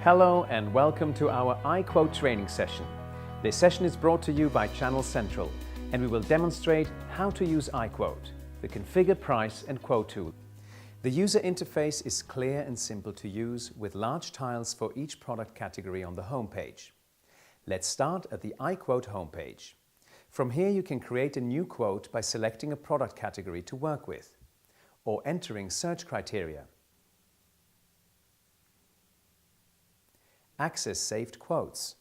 Hello and welcome to our iQuote training session. This session is brought to you by Channel Central, and we will demonstrate how to use iQuote, the configure, price and quote tool. The user interface is clear and simple to use with large tiles for each product category on the home page. Let's start at the iQuote homepage. From here you can create a new quote by selecting a product category to work with or entering search criteria. Access saved quotes.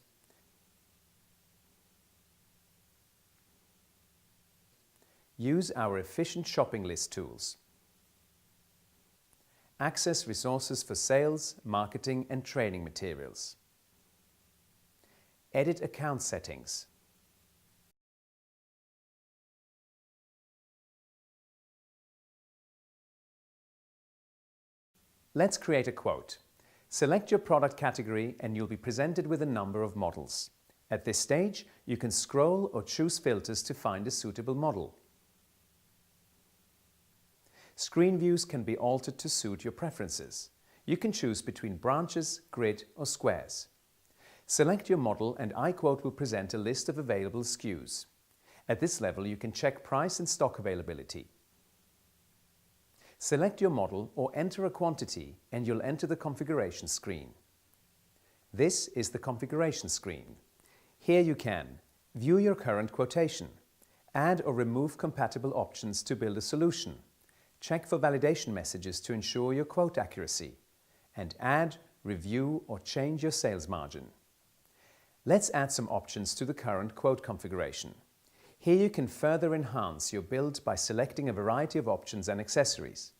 Use our efficient shopping list tools. Access resources for sales, marketing and training materials. Edit account settings. Let's create a quote. Select your product category and you'll be presented with a number of models. At this stage, you can scroll or choose filters to find a suitable model. Screen views can be altered to suit your preferences. You can choose between branches, grid or squares. Select your model and iQuote will present a list of available SKUs. At this level, you can check price and stock availability. Select your model or enter a quantity and you'll enter the configuration screen. This is the configuration screen. Here you can view your current quotation, add or remove compatible options to build a solution, check for validation messages to ensure your quote accuracy, and add, review or change your sales margin. Let's add some options to the current quote configuration. Here you can further enhance your build by selecting a variety of options and accessories.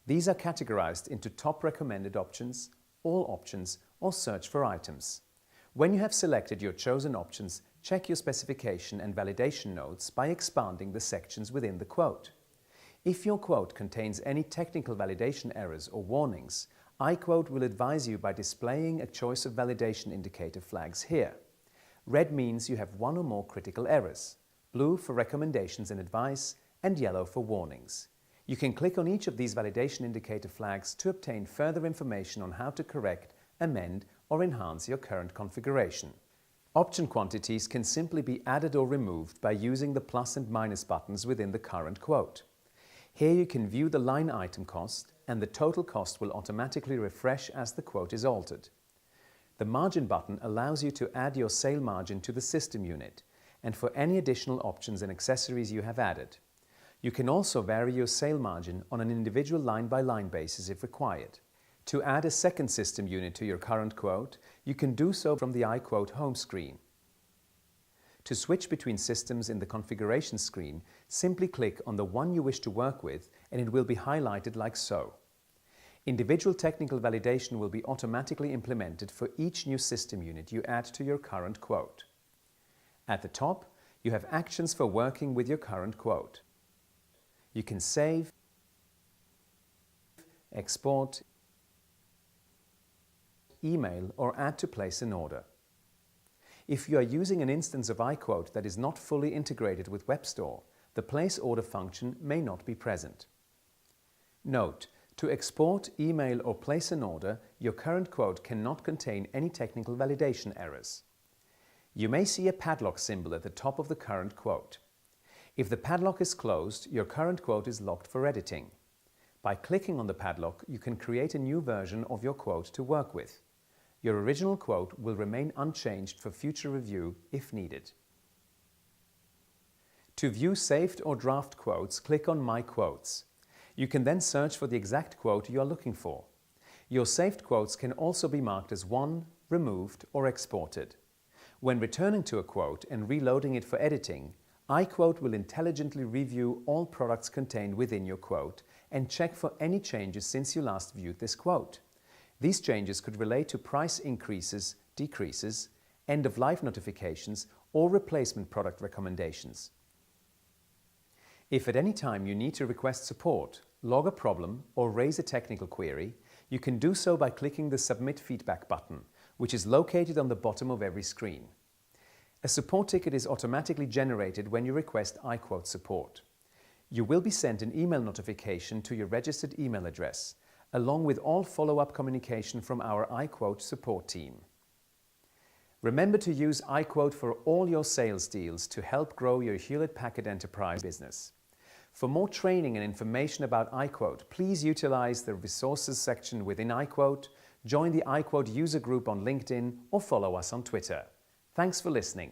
These are categorized into top recommended options, all options, or search for items. When you have selected your chosen options, check your specification and validation notes by expanding the sections within the quote. If your quote contains any technical validation errors or warnings, iQuote will advise you by displaying a choice of validation indicator flags here. Red means you have one or more critical errors, blue for recommendations and advice, and yellow for warnings. You can click on each of these validation indicator flags to obtain further information on how to correct, amend, or enhance your current configuration. Option quantities can simply be added or removed by using the plus and minus buttons within the current quote. Here you can view the line item cost, and the total cost will automatically refresh as the quote is altered. The margin button allows you to add your sale margin to the system unit, and for any additional options and accessories you have added. You can also vary your sale margin on an individual line-by-line basis if required. To add a second system unit to your current quote, you can do so from the iQuote home screen. To switch between systems in the configuration screen, simply click on the one you wish to work with and it will be highlighted like so. Individual technical validation will be automatically implemented for each new system unit you add to your current quote. At the top, you have actions for working with your current quote. You can save, export, email or add to place an order. If you are using an instance of iQuote that is not fully integrated with Web Store, the place order function may not be present. Note, to export, email or place an order, your current quote cannot contain any technical validation errors. You may see a padlock symbol at the top of the current quote. If the padlock is closed, your current quote is locked for editing. By clicking on the padlock, you can create a new version of your quote to work with. Your original quote will remain unchanged for future review if needed. To view saved or draft quotes, click on My Quotes. You can then search for the exact quote you are looking for. Your saved quotes can also be marked as won, removed or exported. When returning to a quote and reloading it for editing, iQuote will intelligently review all products contained within your quote and check for any changes since you last viewed this quote. These changes could relate to price increases, decreases, end-of-life notifications, or replacement product recommendations. If at any time you need to request support, log a problem, or raise a technical query, you can do so by clicking the Submit Feedback button, which is located on the bottom of every screen. A support ticket is automatically generated when you request iQuote support. You will be sent an email notification to your registered email address. along with all follow-up communication from our iQuote support team. Remember to use iQuote for all your sales deals to help grow your Hewlett Packard Enterprise business. For more training and information about iQuote, please utilize the resources section within iQuote, join the iQuote user group on LinkedIn, or follow us on Twitter. Thanks for listening.